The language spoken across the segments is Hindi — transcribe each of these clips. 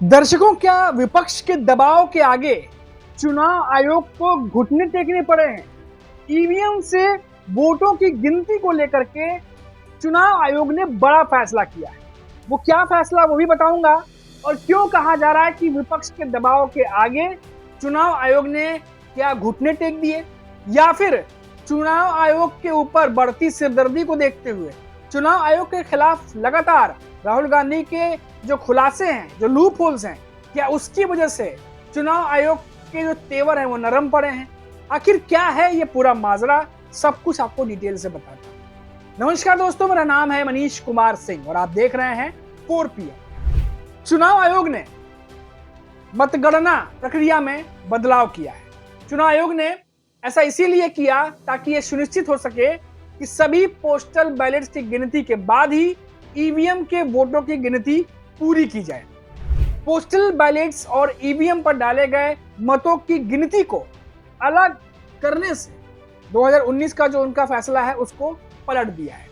दर्शकों, क्या विपक्ष के दबाव के आगे चुनाव आयोग को घुटने टेकने पड़े हैं? ईवीएम से वोटों की गिनती को लेकर के चुनाव आयोग ने बड़ा फैसला किया है। वो क्या फैसला वो भी बताऊंगा, और क्यों कहा जा रहा है कि विपक्ष के दबाव के आगे चुनाव आयोग ने क्या घुटने टेक दिए, या फिर चुनाव आयोग के ऊपर बढ़ती सिरदर्दी को देखते हुए चुनाव आयोग के खिलाफ लगातार राहुल गांधी के जो खुलासे हैं, जो लूप होल्स हैं, क्या उसकी वजह से चुनाव आयोग के जो तेवर हैं वो नरम पड़े हैं? आखिर क्या है ये पूरा माजरा, सब कुछ आपको डिटेल से बताता हूं। नमस्कार दोस्तों, मेरा नाम है मनीष कुमार सिंह और आप देख रहे हैं 4PM। चुनाव आयोग ने मतगणना प्रक्रिया में बदलाव किया है। चुनाव आयोग ने ऐसा इसीलिए किया ताकि यह सुनिश्चित हो सके कि सभी पोस्टल बैलेट्स की गिनती के बाद ही ईवीएम के वोटों की गिनती पूरी की जाए। पोस्टल बैलेट्स और ईवीएम पर डाले गए मतों की गिनती को अलग करने से 2019 का जो उनका फैसला है उसको पलट दिया है।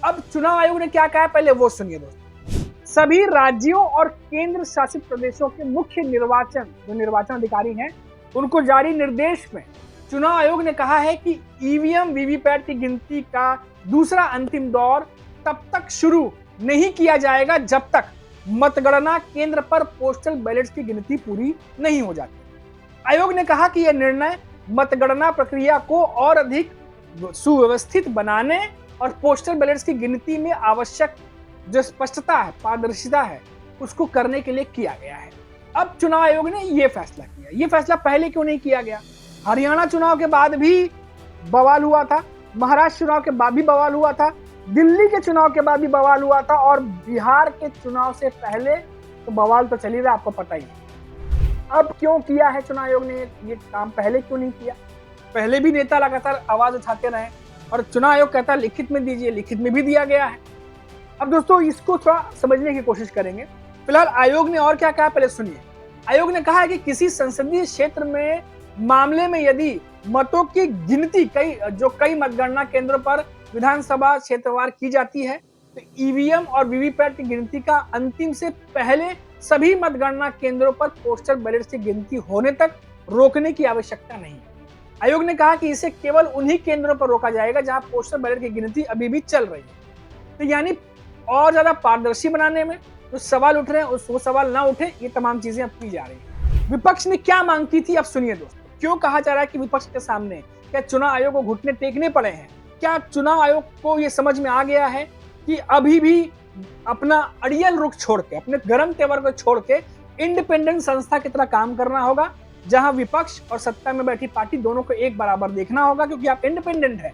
अब चुनाव आयोग ने क्या कहा है, पहले वो सुनिए दोस्तों। सभी राज्यों और केंद्र शासित प्रदेशों के मुख्य निर्वाचन अधिकारी हैं, उनको जारी निर्देश में चुनाव आयोग ने कहा है कि ईवीएम वीवीपैट की गिनती का दूसरा अंतिम दौर तब तक शुरू नहीं किया जाएगा जब तक मतगणना केंद्र पर पोस्टल बैलेट्स की गिनती पूरी नहीं हो जाती। आयोग ने कहा कि यह निर्णय मतगणना प्रक्रिया को और अधिक सुव्यवस्थित बनाने और पोस्टल बैलेट्स की गिनती में आवश्यक जो स्पष्टता है, पारदर्शिता है, उसको करने के लिए किया गया है। अब चुनाव आयोग ने यह फैसला किया। यह फैसला पहले क्यों नहीं किया गया? हरियाणा चुनाव के बाद भी बवाल हुआ था, महाराष्ट्र चुनाव के बाद भी बवाल हुआ था, दिल्ली के चुनाव के बाद भी बवाल हुआ था, और बिहार के चुनाव से पहले तो बवाल तो चल ही रहा, आपको पता ही है। अब क्यों किया है चुनाव आयोग ने ये काम? पहले क्यों नहीं किया? पहले भी नेता लगातार आवाज उठाते रहे और चुनाव आयोग कहता लिखित में दीजिए, लिखित में भी दिया गया है। अब दोस्तों इसको थोड़ा समझने की कोशिश करेंगे। फिलहाल आयोग ने और क्या कहा, पहले सुनिए। आयोग ने कहा है कि किसी संसदीय क्षेत्र में मामले में यदि मतों की गिनती कई मतगणना केंद्रों पर विधानसभा क्षेत्रवार की जाती है तो ईवीएम और वीवीपैट की गिनती का अंतिम से पहले सभी मतगणना केंद्रों पर पोस्टल बैलेट्स की गिनती होने तक रोकने की आवश्यकता नहीं है। आयोग ने कहा कि इसे केवल उन्हीं केंद्रों पर रोका जाएगा जहां पोस्टल बैलेट की गिनती अभी भी चल रही है। तो यानी और ज्यादा पारदर्शी बनाने में जो सवाल उठ रहे हैं वो सवाल ना उठे, ये तमाम चीजें अब की जा रही है। विपक्ष ने क्या मांग की थी, अब सुनिए दोस्तों। क्यों कहा जा रहा है कि विपक्ष के सामने क्या चुनाव आयोग को घुटने टेकने पड़े हैं? क्या चुनाव आयोग को यह समझ में आ गया है कि अभी भी अपना अड़ियल रुख छोड़ के, अपने गरम तेवर को छोड़ के इंडिपेंडेंट संस्था की तरह काम करना होगा, जहां विपक्ष और सत्ता में बैठी पार्टी दोनों को एक बराबर देखना होगा, क्योंकि आप इंडिपेंडेंट है,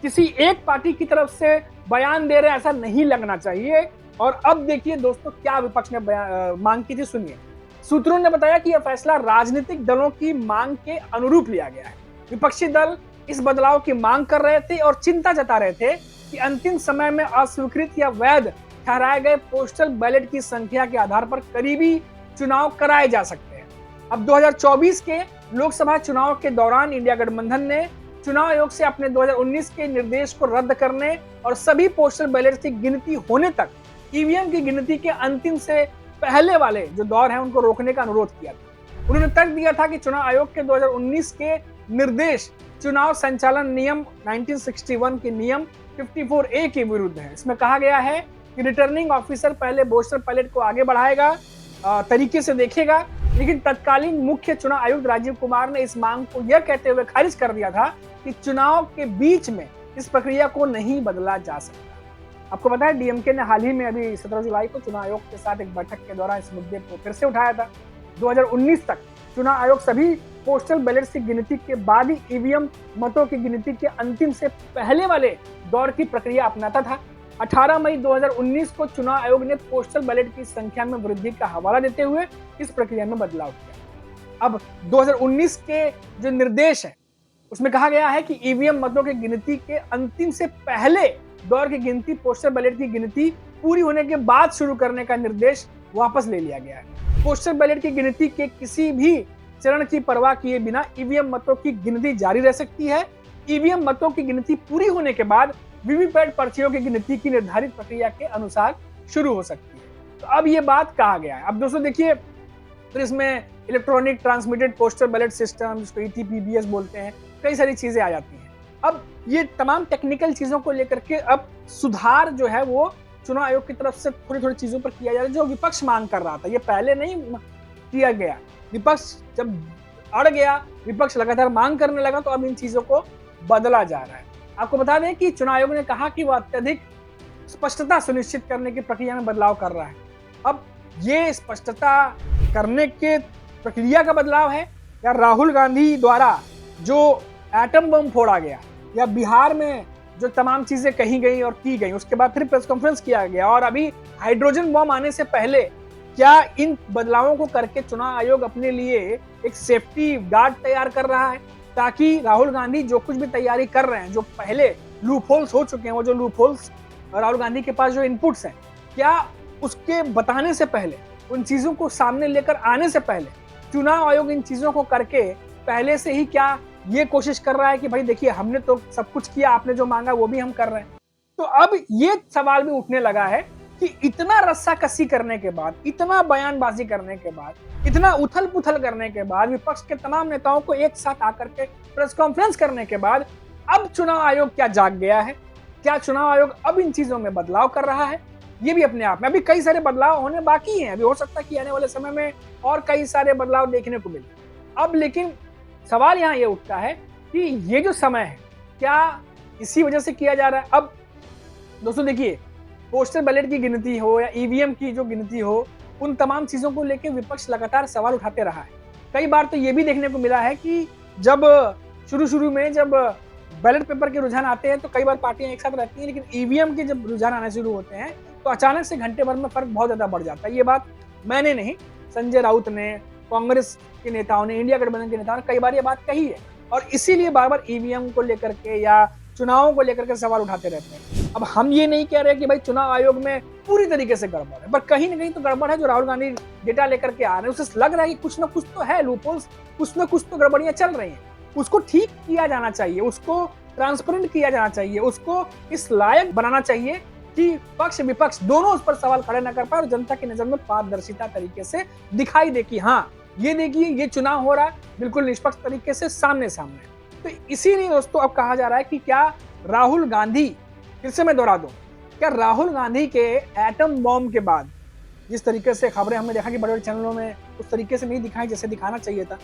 किसी एक पार्टी की तरफ से बयान दे रहे हैं ऐसा नहीं लगना चाहिए। और अब देखिए दोस्तों क्या विपक्ष ने मांग की थी, सुनिए। सूत्रों ने बताया कि यह फैसला राजनीतिक दलों की मांग के अनुरूप लिया गया है। विपक्षी दल इस बदलाव की मांग कर रहे थे और चिंता जता रहे थे कि अंतिम समय में अस्वीकृत या वैध ठहराए गए पोस्टल बैलेट की संख्या के आधार पर करीबी चुनाव कराए जा सकते हैं। अब 2024 के लोकसभा चुनाव के दौरान इंडिया गठबंधन ने चुनाव आयोग से अपने 2019 के निर्देश को रद्द करने और सभी पोस्टल बैलेट की गिनती होने तक ईवीएम की गिनती के अंतिम से पहले वाले जो दौर हैं उनको रोकने का अनुरोध किया था। उन्होंने तर्क दिया था कि चुनाव आयोग के 2019 के निर्देश चुनाव संचालन नियम 1961 के नियम 54A के विरुद्ध है। इसमें कहा गया है कि रिटर्निंग ऑफिसर पहले पोस्टल बैलेट को आगे बढ़ाएगा, तरीके से देखेगा, लेकिन तत्कालीन मुख्य चुनाव आयुक्त राजीव कुमार ने इस मांग को यह कहते हुए खारिज कर दिया था कि चुनाव के बीच में इस प्रक्रिया को नहीं बदला जा सकता। आपको पता है डीएमके ने हाल ही में अभी 17 जुलाई को चुनाव आयोग के साथ एक बैठक के दौरान इस मुद्दे को फिर से उठाया था। 2019 तक चुनाव आयोग सभी पोस्टल बैलेट्स की गिनती के बाद ही ईवीएम मतों की गिनती के अंतिम से पहले वाले दौर की प्रक्रिया अपनाता था। 18 मई 2019 को चुनाव आयोग ने पोस्टल बैलेट की संख्या में वृद्धि का हवाला देते हुए इस प्रक्रिया में बदलाव किया। अब 2019 के जो निर्देश है उसमें कहा गया है कि ईवीएम मतों की गिनती के अंतिम से पहले दौर की गिनती पोस्टल बैलेट की गिनती पूरी होने के बाद शुरू करने का निर्देश वापस ले लिया गया है। पोस्टल बैलेट की गिनती के किसी भी चरण की परवाह किए बिना ईवीएम मतों की गिनती जारी रह सकती है। ईवीएम मतों की गिनती पूरी होने के बाद वीवीपैट पर्चियों की गिनती की निर्धारित प्रक्रिया के अनुसार शुरू हो सकती है। तो अब ये बात कहा गया है। अब दोस्तों देखिए, फिर इसमें electronic transmitted postal ballot system, जिसको ETPBS बोलते हैं, कई सारी चीजें आ जाती हैं। अब ये तमाम टेक्निकल चीजों को लेकर के अब सुधार जो है वो चुनाव आयोग की तरफ से थोड़ी थोड़ी चीजों पर किया जा रहा है, जो विपक्ष मांग कर रहा था। ये पहले नहीं किया गया। विपक्ष जब अड़ गया, विपक्ष लगातार मांग करने लगा, तो अब इन चीजों को बदला जा रहा है। आपको बता दें कि चुनाव आयोग ने कहा कि वो अत्यधिक स्पष्टता सुनिश्चित करने की प्रक्रिया में बदलाव कर रहा है। अब ये स्पष्टता करने के प्रक्रिया का बदलाव है, या राहुल गांधी द्वारा जो एटम बम फोड़ा गया, या बिहार में जो तमाम चीजें कही गई और की गई, उसके बाद फिर प्रेस कॉन्फ्रेंस किया गया, और अभी हाइड्रोजन बम आने से पहले क्या इन बदलावों को करके चुनाव आयोग अपने लिए एक सेफ्टी गार्ड तैयार कर रहा है, ताकि राहुल गांधी जो कुछ भी तैयारी कर रहे हैं, जो पहले लूप होल्स हो चुके हैं, वो जो लूप होल्स राहुल गांधी के पास जो इनपुट्स हैं, क्या उसके बताने से पहले, उन चीजों को सामने लेकर आने से पहले चुनाव आयोग इन चीजों को करके पहले से ही क्या ये कोशिश कर रहा है कि भाई देखिए, हमने तो सब कुछ किया, आपने जो मांगा वो भी हम कर रहे हैं। तो अब ये सवाल भी उठने लगा है कि इतना रस्साकसी करने के बाद, इतना बयानबाजी करने के बाद, इतना उथल पुथल करने के बाद, विपक्ष के तमाम नेताओं को एक साथ आकर के प्रेस कॉन्फ्रेंस करने के बाद, अब चुनाव आयोग क्या जाग गया है? क्या चुनाव आयोग अब इन चीजों में बदलाव कर रहा है? ये भी अपने आप में अभी कई सारे बदलाव होने बाकी हैं। अभी हो सकता है कि आने वाले समय में और कई सारे बदलाव देखने को मिले। अब लेकिन सवाल यहाँ ये उठता है कि ये जो समय है, क्या इसी वजह से किया जा रहा है? अब दोस्तों देखिए, पोस्टल बैलेट की गिनती हो या EVM की जो गिनती हो, उन तमाम चीजों को लेकर विपक्ष लगातार सवाल उठाते रहा है। कई बार तो ये भी देखने को मिला है कि जब शुरू में जब बैलेट पेपर के रुझान आते हैं, तो कई बार पार्टियां एक साथ रहती हैं, लेकिन EVM के जब रुझान आने शुरू होते हैं, तो अचानक से घंटे भर में फर्क बहुत ज्यादा बढ़ जाता है। ये बात मैंने नहीं, संजय राउत ने, कांग्रेस के नेताओं ने, इंडिया गठबंधन के नेताओं ने कई बार ये बात कही है, और इसीलिए बार बार EVM को लेकर के या चुनावों को लेकर के सवाल उठाते रहते हैं। अब हम ये नहीं कह रहे कि भाई चुनाव आयोग में पूरी तरीके से गड़बड़ है, पर कहीं ना कहीं तो गड़बड़ है। जो राहुल गांधी डेटा लेकर के आ रहे हैं, उससे लग रहा है कि कुछ ना कुछ तो है, लूपहोल्स, कुछ ना कुछ तो गड़बड़ियां चल रही हैं। उसको ठीक किया जाना चाहिए, उसको ट्रांसपेरेंट किया जाना चाहिए, उसको इस लायक बनाना चाहिए कि पक्ष विपक्ष दोनों उस पर सवाल खड़े न कर पाए, और जनता की नजर में पारदर्शिता तरीके से दिखाई दे कि हाँ, ये देखिए, ये चुनाव हो रहा है बिल्कुल निष्पक्ष तरीके से, सामने सामने। तो इसीलिए दोस्तों अब कहा जा रहा है कि क्या राहुल गांधी, फिर से मैं दोहरा दूं, क्या राहुल गांधी के एटम बॉम्ब के बाद जिस तरीके से खबरें हमने देखा कि बड़े बड़े चैनलों में उस तरीके से नहीं दिखाई जैसे दिखाना चाहिए था,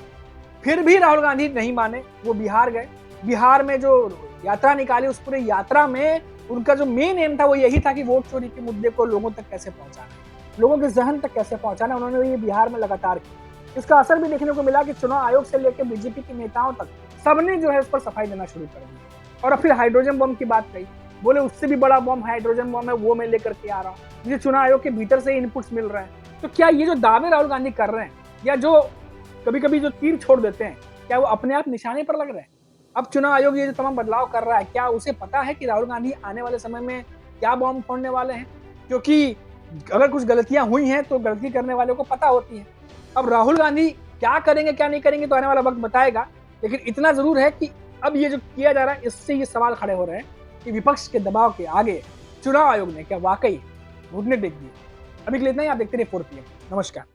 फिर भी राहुल गांधी नहीं माने, वो बिहार गए। बिहार में जो यात्रा निकाली, उस पूरे यात्रा में उनका जो मेन एम था वो यही था कि वोट चोरी के मुद्दे को लोगों तक कैसे पहुंचाना, लोगों के जहन तक कैसे पहुंचाना। उन्होंने ये बिहार में लगातार किया। इसका असर भी देखने को मिला कि चुनाव आयोग से लेकर बीजेपी के नेताओं तक सबने जो है उस पर सफाई देना शुरू कर दिया। और फिर हाइड्रोजन बम की बात कही, बोले उससे भी बड़ा बम हाइड्रोजन बम है, वो मैं लेकर के आ रहा हूँ, मुझे चुनाव आयोग के भीतर से इनपुट्स मिल रहे हैं। तो क्या ये जो दावे राहुल गांधी कर रहे हैं, या जो कभी कभी जो तीर छोड़ देते हैं, क्या वो अपने आप निशाने पर लग रहे हैं? अब चुनाव आयोग ये जो तमाम बदलाव कर रहा है, क्या उसे पता है कि राहुल गांधी आने वाले समय में क्या बम फोड़ने वाले हैं? क्योंकि अगर कुछ गलतियां हुई हैं तो गलती करने वाले को पता होती है। अब राहुल गांधी क्या करेंगे क्या नहीं करेंगे तो आने वाला वक्त बताएगा, लेकिन इतना जरूर है कि अब ये जो किया जा रहा है, इससे ये सवाल खड़े हो रहे हैं कि विपक्ष के दबाव के आगे चुनाव आयोग ने क्या वाकई घुटने टेक दिए। अभी के लिए इतना ही, आप देखते रहिए 4 PM। नमस्कार।